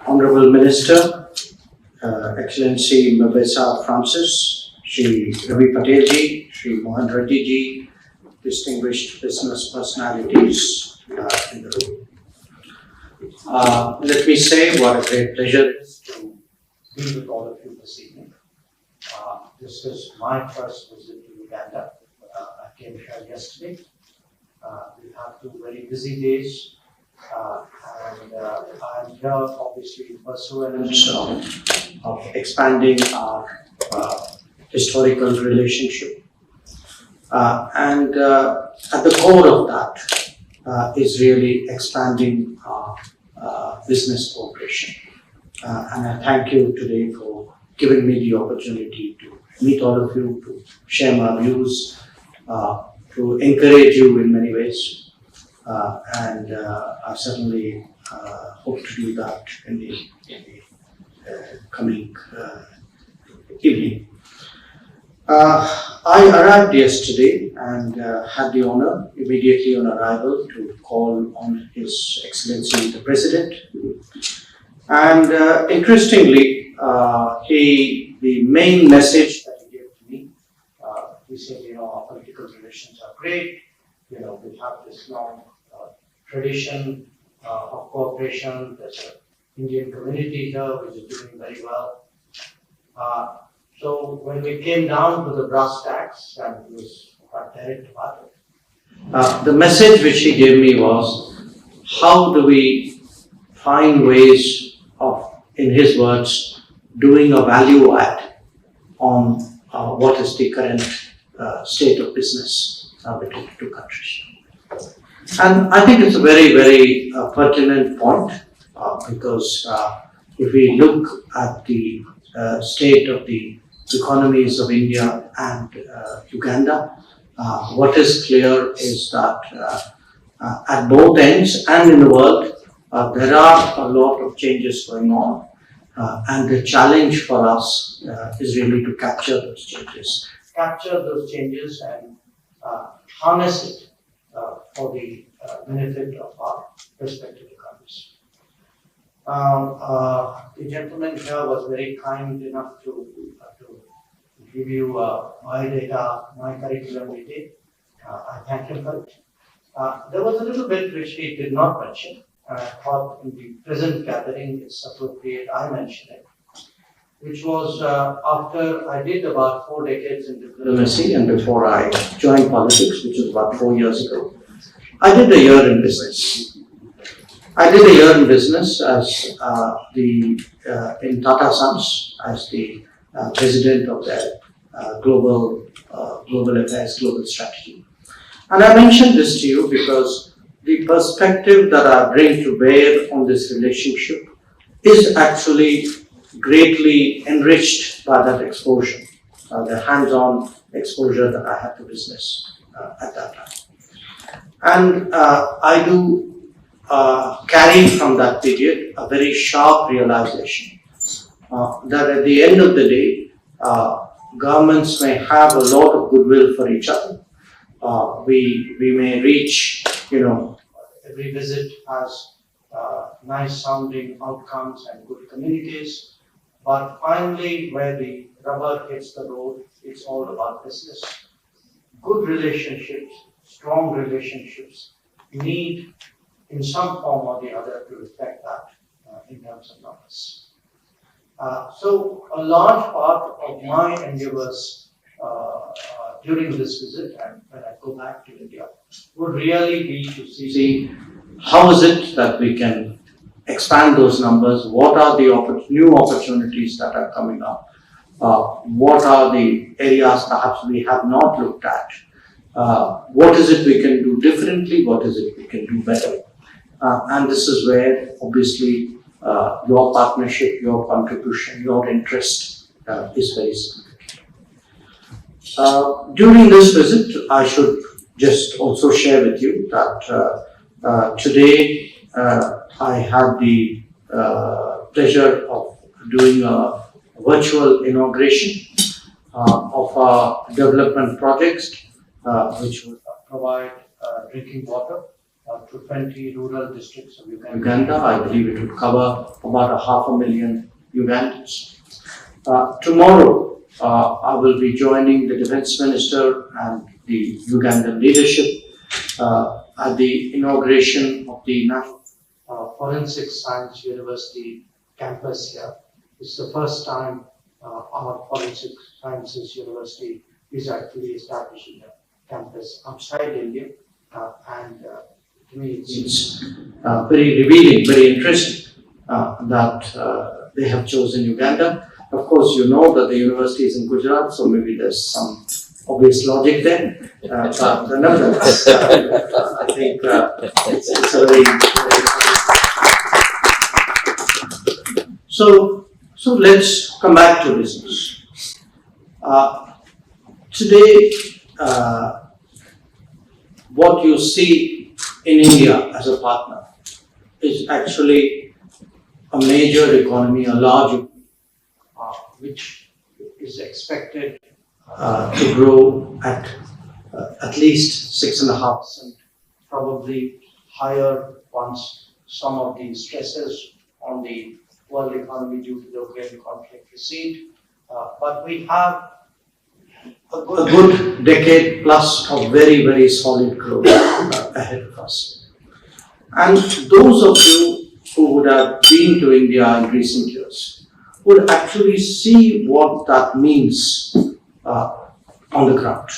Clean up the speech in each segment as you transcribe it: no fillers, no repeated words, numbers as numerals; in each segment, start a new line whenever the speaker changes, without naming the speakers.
Honorable Minister, Excellency Mabesa Francis, Shri Ravi Patelji, Shri Mohan Reddy ji, distinguished business personalities in the room. Let me say what a great pleasure it is to be with all of you this evening. This is my first visit to Uganda. I came here yesterday. We've had 2 very busy days. And I'm here obviously in pursuance of expanding our historical relationship. And at the core of that is really expanding our business cooperation. And I thank you today for giving me the opportunity to meet all of you, to share my views, to encourage you in many ways. And I certainly hope to do that in the coming evening. I arrived yesterday and had the honor immediately on arrival to call on His Excellency the President. And interestingly, the main message that he gave to me, he said, our political relations are great. We have this long tradition of cooperation. There's an Indian community here which is doing very well. So when we came down to the brass tacks, and he was quite direct about it, the message which he gave me was, how do we find ways of, in his words, doing a value add on what is the current state of business between the 2 countries. And I think it's a very, very pertinent point because if we look at the state of the economies of India and Uganda, what is clear is that at both ends and in the world, there are a lot of changes going on. And the challenge for us is really to capture those changes. And harness it for the benefit of our respective economies. The gentleman here was very kind enough to give you my data, my curriculum vitae. I thank him for it. There was a little bit which he did not mention. I thought in the present gathering it's appropriate I mention it, which was after I did about 4 decades in diplomacy and before I joined politics, which was about 4 years ago. I did a year in business. I did a year in business as in Tata Sons as the president of their global affairs, global strategy. And I mentioned this to you because the perspective that I bring to bear on this relationship is actually greatly enriched by that exposure, the hands-on exposure that I had to business at that time. And I do carry from that period a very sharp realization that at the end of the day, governments may have a lot of goodwill for each other. We may reach, every visit has nice sounding outcomes and good communities, but finally where the rubber hits the road, it's all about business. Good relationships, strong relationships need in some form or the other to reflect that in terms of numbers. So a large part of my endeavors during this visit and when I go back to India would really be to see how is it that we can expand those numbers, what are the new opportunities that are coming up, what are the areas perhaps we have not looked at, what is it we can do differently, what is it we can do better. And this is where obviously your partnership, your contribution, your interest is very significant. During this visit, I should just also share with you that today I had the pleasure of doing a virtual inauguration of our development projects, which would provide drinking water to 20 rural districts of
Uganda. I believe it would cover about 500,000 Ugandans. Tomorrow, I will be joining the Defence Minister and the Ugandan leadership at the inauguration of the National
Forensic Science University campus here. It's the first time our Forensic Sciences University is actually establishing a campus outside India, and to me
it's very revealing, very interesting that they have chosen Uganda. Of course, you know that the university is in Gujarat, so maybe there's some obvious logic there. But nevertheless, I think it's a very So let's come back to business. Today, what you see in India as a partner is actually a major economy, a large economy,
which is expected
to grow at least 6.5%,
probably higher once some of the stresses on the world economy due to the Ukraine conflict recede. But we have
a good decade plus of very, very solid growth ahead of us. And those of you who would have been to India in recent years would actually see what that means on the ground.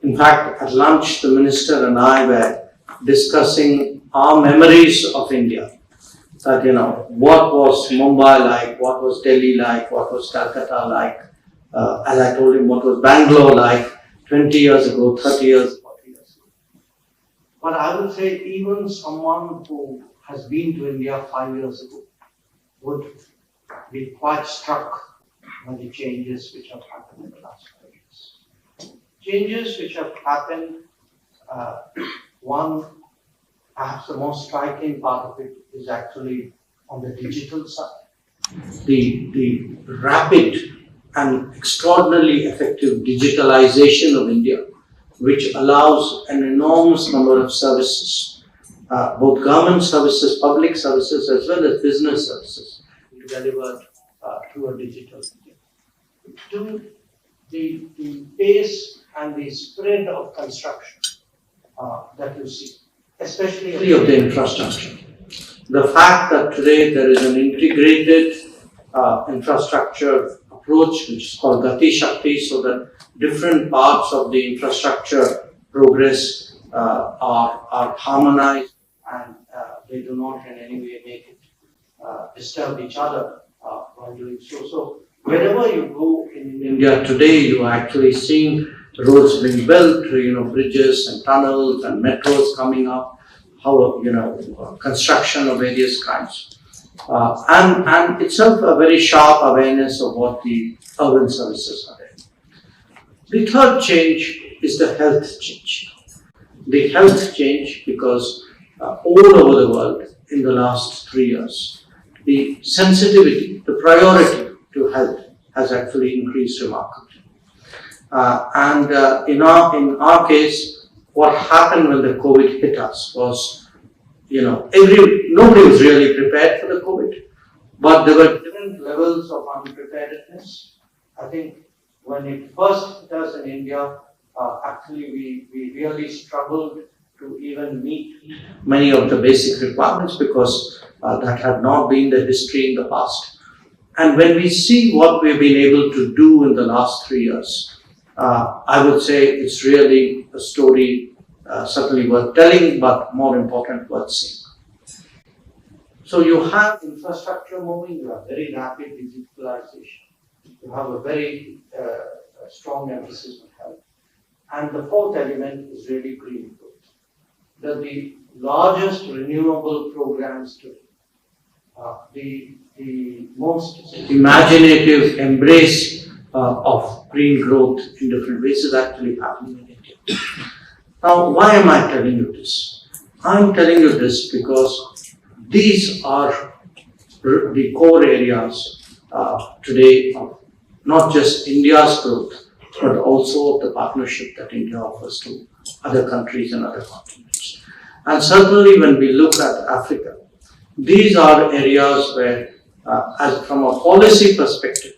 In fact, at lunch, the minister and I were discussing our memories of India. That, what was Mumbai like, what was Delhi like, what was Calcutta like, as I told him, what was Bangalore like 20 years ago, 30 years, 40 years ago.
But I would say even someone who has been to India 5 years ago would be quite struck by the changes which have happened in the last 5 years. Changes which have happened, one, perhaps the most striking part of it is actually on the digital side.
The rapid and extraordinarily effective digitalization of India, which allows an enormous number of services, both government services, public services, as well as business services,
to be delivered through a digital media. To the pace and the spread of construction that you see, especially
of the infrastructure. The fact that today there is an integrated infrastructure approach, which is called Gati Shakti, so that different parts of the infrastructure progress are harmonized and they do not in any way make it disturb each other while doing so. So wherever you go in India today, you are actually seeing roads being built, bridges and tunnels and metros coming up, construction of various kinds. And itself a very sharp awareness of what the urban services are there. The third change is the health change. The health change because all over the world in the last 3 years, the sensitivity, the priority to health has actually increased remarkably. In our case, what happened when the COVID hit us was, nobody was really prepared for the COVID, but there were different levels of unpreparedness. I think when it first hit us in India, actually we really struggled to even meet many of the basic requirements because that had not been the history in the past. And when we see what we've been able to do in the last 3 years, I would say it's really a story certainly worth telling, but more important, worth seeing. So you have infrastructure moving, you have very rapid digitalization, you have a very strong emphasis on health. And the fourth element is really green growth. They're the largest renewable programs today. The most imaginative embrace of green growth in different ways is actually happening in India. Now, why am I telling you this? I'm telling you this because these are the core areas today of not just India's growth, but also of the partnership that India offers to other countries and other continents. And certainly when we look at Africa, these are areas where, as from a policy perspective,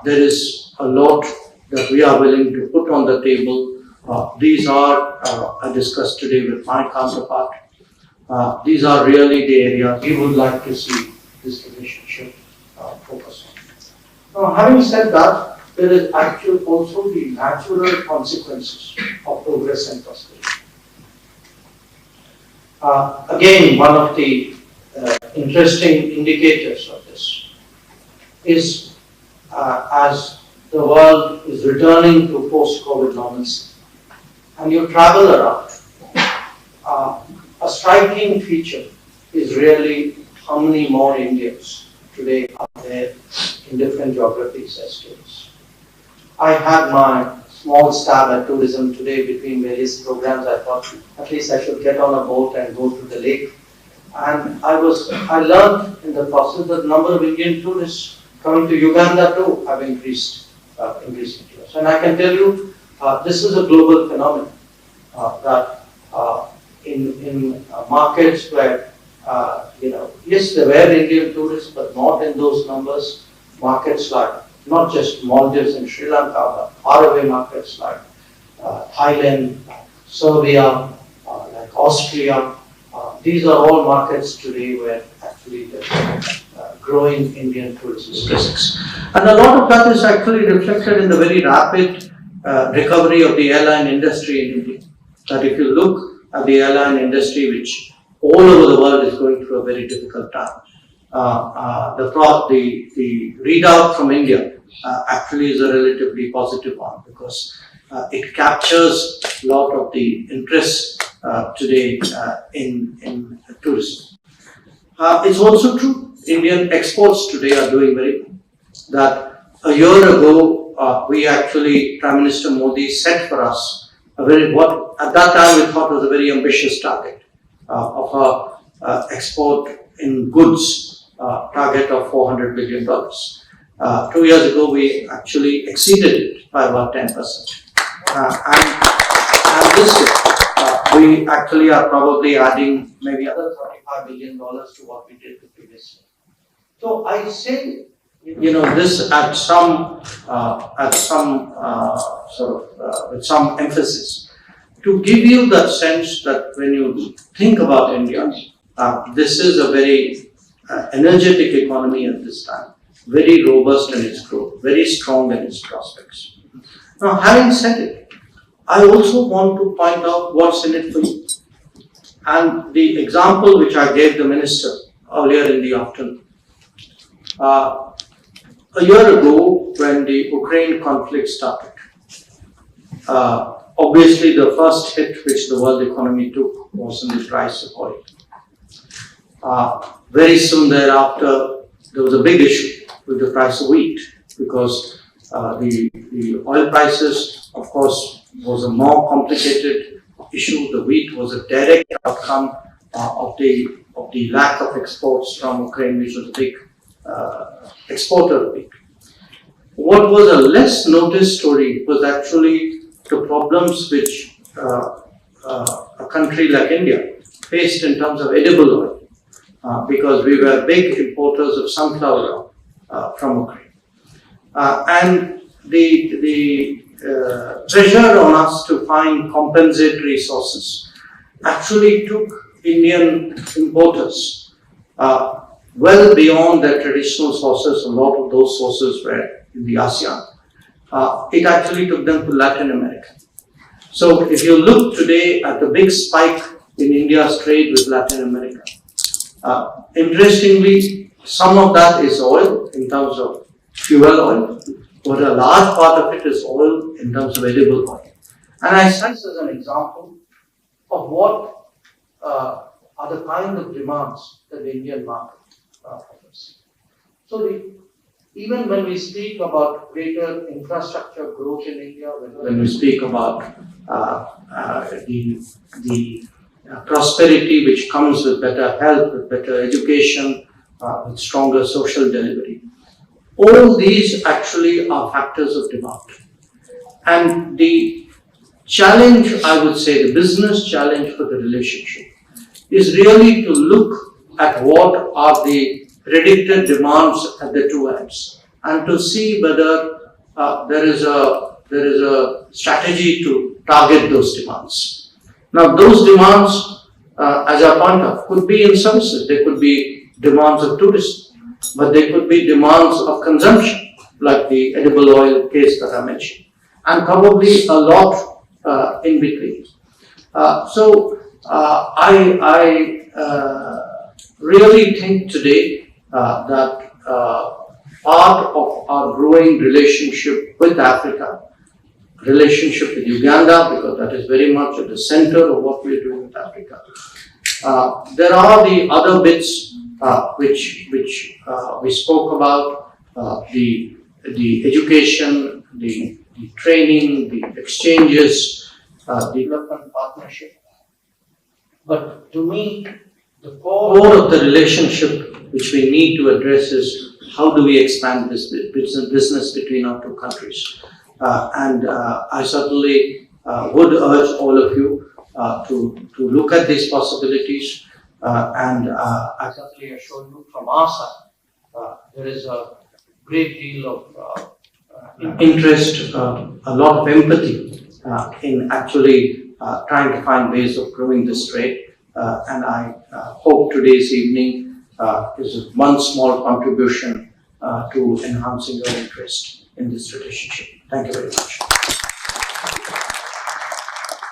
there is a lot that we are willing to put on the table. These are, I discussed today with my counterpart, these are really the areas we would like to see this relationship focus on. Now, having said that, there is actually also the natural consequences of progress and prosperity. Again, one of the interesting indicators of this is as the world is returning to post-COVID normalcy and you travel around, a striking feature is really how many more Indians today are there in different geographies as tourists. I had my small stab at tourism today between various programs. I thought at least I should get on a boat and go to the lake. And I learned in the process that the number of Indian tourists coming to Uganda too have increased in recent years. And I can tell you, this is a global phenomenon that in markets where, yes, there were Indian tourists, but not in those numbers. Markets like not just Maldives and Sri Lanka, but faraway markets like Thailand, Serbia, like Austria. These are all markets today where actually there's growing Indian tourism presence. And a lot of that is actually reflected in the very rapid recovery of the airline industry in India. That if you look at the airline industry, which all over the world is going through a very difficult time, the readout from India actually is a relatively positive one because it captures a lot of the interest today in tourism. It's also true, Indian exports today are doing very well. That a year ago, we actually, Prime Minister Modi set for us what at that time we thought was a very ambitious target of a export in goods target of $400 billion. 2 years ago, we actually exceeded it by about 10%. And this year, we actually are probably adding maybe another $35 billion to what we did the previous year. So I say, this at some with some emphasis to give you that sense that when you think about India, this is a very energetic economy at this time, very robust in its growth, very strong in its prospects. Now, having said it, I also want to point out what's in it for you. And the example which I gave the minister earlier in the afternoon. A year ago, when the Ukraine conflict started, obviously the first hit which the world economy took was in the price of oil. Very soon thereafter, there was a big issue with the price of wheat because the oil prices, of course, was a more complicated issue. The wheat was a direct outcome of the lack of exports from Ukraine, which was a big exporter of wheat. What was a less noticed story was actually the problems which a country like India faced in terms of edible oil, because we were big importers of sunflower oil from Ukraine. And the pressure on us to find compensatory sources actually took Indian importers well beyond their traditional sources. A lot of those sources were in the ASEAN. It actually took them to Latin America. So if you look today at the big spike in India's trade with Latin America, interestingly, some of that is oil in terms of fuel oil, but a large part of it is oil in terms of edible oil. And I cite this as an example of what are the kind of demands that the Indian market offers. So even when we speak about greater infrastructure growth in India, when we speak about the prosperity which comes with better health, with better education, with stronger social delivery, all these actually are factors of demand. And the challenge, I would say, the business challenge for the relationship is really to look at what are the predicted demands at the two ends and to see whether there is a strategy to target those demands. Now, those demands, as I point out, could be in services. They could be demands of tourism, but they could be demands of consumption, like the edible oil case that I mentioned, and probably a lot in between. I really think today that part of our growing relationship with Africa, relationship with Uganda, because that is very much at the center of what we are doing with Africa. There are the other bits which we spoke about, the education, the training, the exchanges, development partnership. But to me, the core of the relationship which we need to address is how do we expand this business between our two countries. I certainly would urge all of you to look at these possibilities, and I certainly assure you from our side there is a great deal of interest, a lot of empathy in actually trying to find ways of growing this trade, and I hope today's evening is one small contribution to enhancing your interest in this relationship. Thank you very much.